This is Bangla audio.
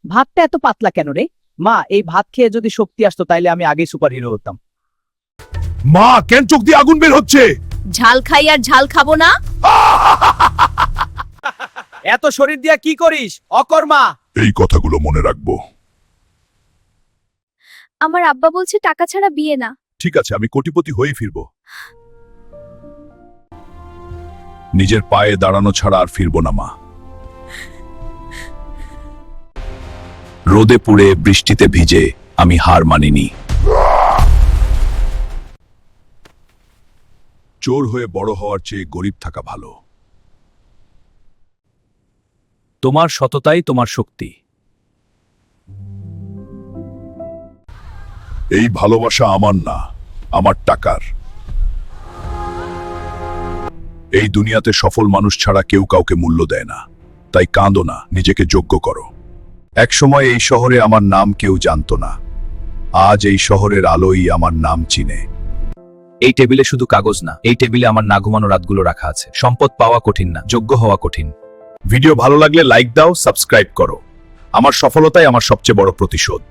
ভাতটা এত পাতলা কেন রে? মা, এই ভাত খেয়ে যদি শক্তি আসতো তাইলে আমি আগেই সুপার হিরো হতাম। মা, কেন চোখ দিয়ে আগুন বের হচ্ছে? ঝাল খাই আর ঝাল খাবো না। এত শরীর দিয়া কি করিস অকর্মা? এই কথাগুলো মনে রাখবো। আমার আব্বা বলছে টাকা ছাড়া বিয়ে না। ঠিক আছে, আমি কোটিপতি হয়েই ফিরবো। নিজের পায়ে দাঁড়ানো ছাড়া আর ফিরবো না মা। রোদে পুড়ে বৃষ্টিতে ভিজে আমি হার মানিনি। চোর হয়ে বড় হওয়ার চেয়ে গরিব থাকা ভালো। তোমার সততাই তোমার শক্তি। এই ভালোবাসা আমার না, আমার টাকার। এই দুনিয়াতে সফল মানুষ ছাড়া কেউ কাউকে মূল্য দেয় না, তাই কাঁদো না, নিজেকে যোগ্য করো। একসময় এই শহরে আমার নাম কেউ জানতো না, আজ এই শহরের আলোই আমার নাম চিনে। এই টেবিলে শুধু কাগজ না, এই টেবিলে আমার না ঘুমানো রাতগুলো রাখা আছে। সম্পদ পাওয়া কঠিন না, যোগ্য হওয়া কঠিন। ভিডিও ভালো লাগলে লাইক দাও, সাবস্ক্রাইব করো। আমার সফলতাই আমার সবচেয়ে বড় প্রতিশোধ।